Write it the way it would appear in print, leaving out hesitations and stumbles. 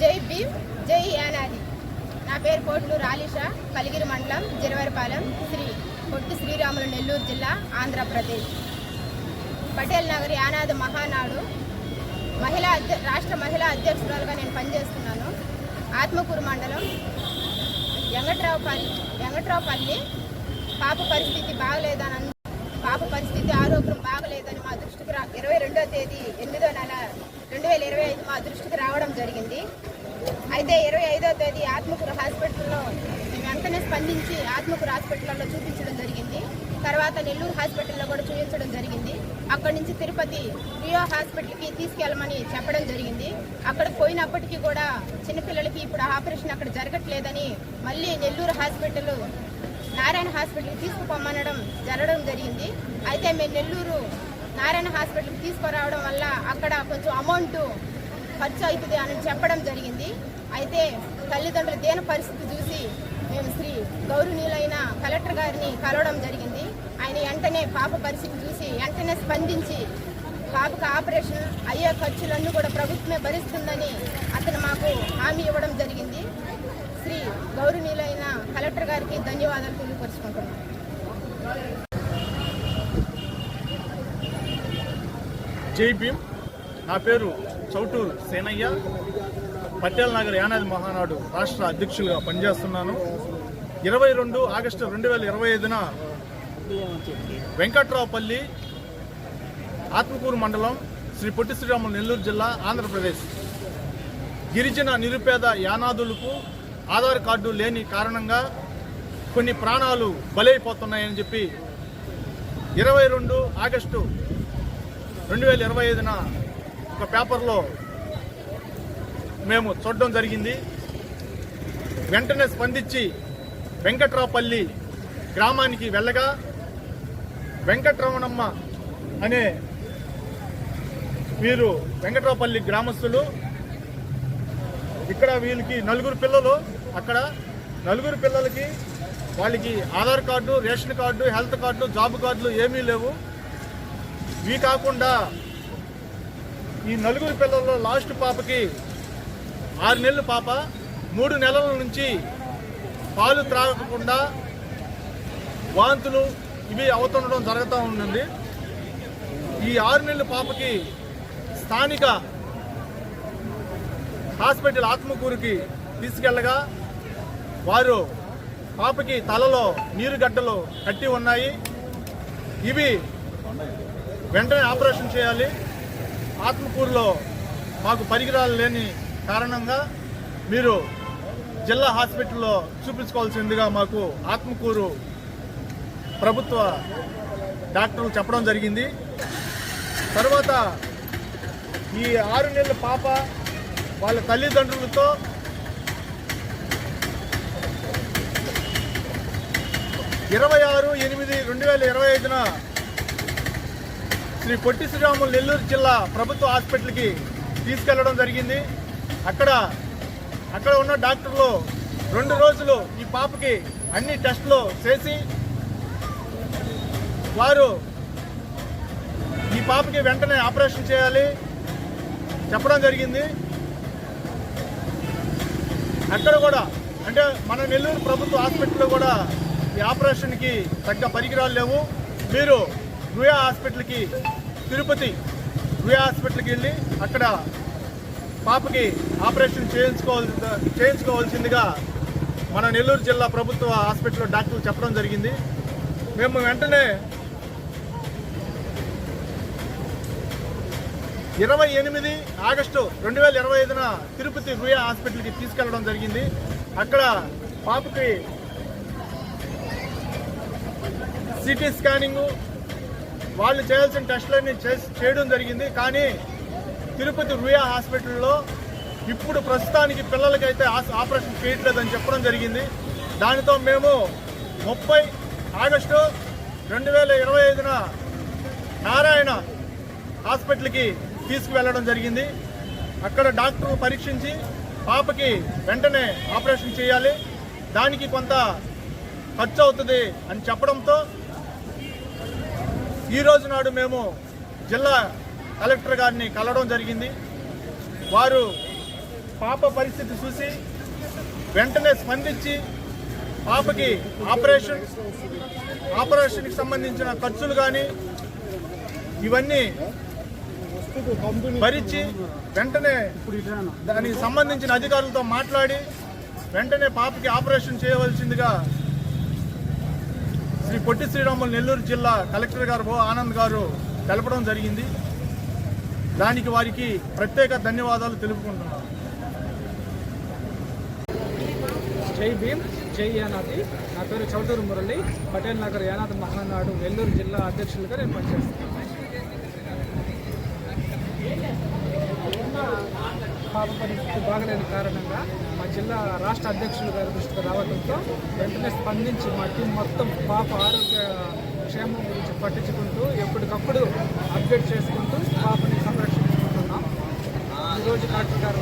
జై భీమ్, జై యానాది. నా పేరు కోట్లూరు ఆలిషా, కలిగిరి మండలం, జిరవరపాలెం, పొట్టి శ్రీరాములు, నెల్లూరు జిల్లా, ఆంధ్రప్రదేశ్. పటేల్ నగర్ యానాది మహానాడు రాష్ట్ర మహిళా అధ్యక్షురాలుగా నేను పనిచేస్తున్నాను. ఆత్మకూరు మండలం వెంకట్రావుపల్లి పాప పరిస్థితి బాగలేదని, ఆరోగ్యం బాగలేదని మా దృష్టికి 22వ తేదీ 8వ నెల 2025 మా దృష్టికి రావడం జరిగింది. అయితే 25వ తేదీ ఆత్మకూరు హాస్పిటల్లో మేము వెంటనే స్పందించి ఆత్మకూరు హాస్పిటల్లో చూపించడం జరిగింది. తర్వాత నెల్లూరు హాస్పిటల్లో కూడా చూపించడం జరిగింది. అక్కడి నుంచి తిరుపతి రియో హాస్పిటల్కి తీసుకెళ్ళమని చెప్పడం జరిగింది. అక్కడ పోయినప్పటికీ కూడా చిన్నపిల్లలకి ఇప్పుడు ఆపరేషన్ అక్కడ జరగట్లేదని మళ్ళీ నెల్లూరు హాస్పిటల్ నారాయణ హాస్పిటల్కి తీసుకుపోమనడం జరగడం జరిగింది. అయితే మేము నెల్లూరు నారాయణ హాస్పిటల్కి తీసుకురావడం వల్ల అక్కడ కొంచెం అమౌంట్ ఖర్చు అవుతుంది అని చెప్పడం జరిగింది. అయితే తల్లిదండ్రుల దేన పరిస్థితి చూసి మేము గౌరవనీయులైన కలెక్టర్ గారిని కలవడం జరిగింది. ఆయన వెంటనే పాప పరిస్థితి చూసి వెంటనే స్పందించి పాపకు ఆపరేషన్ అయ్యే ఖర్చులన్నీ కూడా ప్రభుత్వమే భరిస్తుందని అతను మాకు హామీ ఇవ్వడం జరిగింది. గౌరవనీయులైన కలెక్టర్ గారికి ధన్యవాదాలు తెలియపరుచుకుంటున్నాను. జై భీమ్. నా పేరు చౌటూరు సేనయ్య, పటేల్ నగర్ యానాది మహానాడు రాష్ట్ర అధ్యక్షులుగా పనిచేస్తున్నాను. 22 ఆగస్టు 2025న వెంకట్రావుపల్లి, ఆత్మకూరు మండలం, పొట్టి శ్రీరాములు, నెల్లూరు జిల్లా, ఆంధ్రప్రదేశ్ గిరిజన నిరుపేద యానాదులకు ఆధార్ కార్డు లేని కారణంగా కొన్ని ప్రాణాలు బలైపోతున్నాయని చెప్పి 22 ఆగస్టు 2025న ఒక పేపర్లో మేము చూడడం జరిగింది. వెంటనే స్పందించి వెంకట్రావుపల్లి గ్రామానికి వెళ్ళగా వెంకటరమణమ్మ అనే వీరు వెంకట్రావుపల్లి గ్రామస్తులు. ఇక్కడ వీళ్ళకి 4 పిల్లలు. అక్కడ 4 పిల్లలకి వాళ్ళకి Aadhaar card, ration card, health card, job కార్డులు ఏమీ లేవు. ఇవి కాకుండా ఈ 4 పిల్లల్లో లాస్ట్ పాపకి 6 నెలల పాప 3 నెలల నుంచి పాలు త్రాగకుండా వాంతులు ఇవి అవుతుండడం జరుగుతూ ఉంటుంది. ఈ 6 నెలల పాపకి స్థానిక హాస్పిటల్ ఆత్మకూరుకి తీసుకెళ్ళగా వారు పాపకి తలలో నీరుగడ్డలు కట్టి ఉన్నాయి. ఇవి వెంటనే ఆపరేషన్ చేయాలి. ఆత్మకూరులో మాకు పరికరాలు లేని కారణంగా మీరు జిల్లా హాస్పిటల్లో చూపించుకోవాల్సిందిగా మాకు ఆత్మకూరు ప్రభుత్వ డాక్టర్లు చెప్పడం జరిగింది. తర్వాత ఈ 6 నెలల పాప వాళ్ళ తల్లిదండ్రులతో 26/8/2025న పొట్టి శ్రీరాములు, నెల్లూరు జిల్లా ప్రభుత్వ హాస్పిటల్కి తీసుకెళ్లడం జరిగింది. అక్కడ ఉన్న డాక్టర్లు 2 రోజులు ఈ పాపకి అన్ని టెస్టులు చేసి వారు ఈ పాపకి వెంటనే ఆపరేషన్ చేయాలి చెప్పడం జరిగింది. అక్కడ కూడా అంటే మన నెల్లూరు ప్రభుత్వ హాస్పిటల్లో కూడా ఈ ఆపరేషన్కి తగ్గ పరికరాలు లేవు. మీరు రుయా హాస్పిటల్కి, తిరుపతి రుయా హాస్పిటల్కి వెళ్ళి అక్కడ పాపకి ఆపరేషన్ చేయించుకోవాల్సిందిగా మన నెల్లూరు జిల్లా ప్రభుత్వ హాస్పిటల్లో డాక్టర్లు చెప్పడం జరిగింది. మేము వెంటనే 28 ఆగస్టు 2025న తిరుపతి రుయా హాస్పిటల్కి తీసుకెళ్లడం జరిగింది. అక్కడ పాపకి సిటీ స్కానింగ్ వాళ్ళు చేయాల్సిన టెస్టులన్నీ చేయడం జరిగింది. కానీ తిరుపతి రుయా హాస్పిటల్లో ఇప్పుడు ప్రస్తుతానికి పిల్లలకైతే ఆపరేషన్ చేయట్లేదని చెప్పడం జరిగింది. దానితో మేము 30 ఆగస్టు 2025న నారాయణ హాస్పిటల్కి తీసుకువెళ్ళడం జరిగింది. అక్కడ డాక్టర్ పరీక్షించి పాపకి వెంటనే ఆపరేషన్ చేయాలి, దానికి కొంత ఖర్చు అవుతుంది అని చెప్పడంతో ఈరోజు నాడు మేము జిల్లా కలెక్టర్ గారిని కలవడం జరిగింది. వారు పాప పరిస్థితి చూసి వెంటనే స్పందించి పాపకి ఆపరేషన్కి సంబంధించిన ఖర్చులు కానీ ఇవన్నీ భరించి వెంటనే దానికి సంబంధించిన అధికారులతో మాట్లాడి వెంటనే పాపకి ఆపరేషన్ చేయవలసిందిగా శ్రీ పొట్టి శ్రీరాములు నెల్లూరు జిల్లా కలెక్టర్ గారు ఆనంద్ గారు తెలపడం జరిగింది. దానికి వారికి ప్రత్యేక ధన్యవాదాలు తెలుపుకుంటున్నాను. జై భీమ్, జై యానాది. నా పేరు చౌదూరు మురళి. పటేల్ నగర్ యానాది మహానాడు నెల్లూరు జిల్లా అధ్యక్షులుగా నేను పనిచేస్తున్నాను. పాప పరిస్థితి బాగలేని కారణంగా మా జిల్లా రాష్ట్ర అధ్యక్షులు గారి దృష్టికి రావడంతో వెంటనే స్పందించి మా టీం మొత్తం పాప ఆరోగ్య క్షేమం గురించి పట్టించుకుంటూ ఎప్పటికప్పుడు అప్డేట్ చేసుకుంటూ పాపని సంరక్షించుకుంటున్నాం. ఈరోజు డాక్టర్ గారు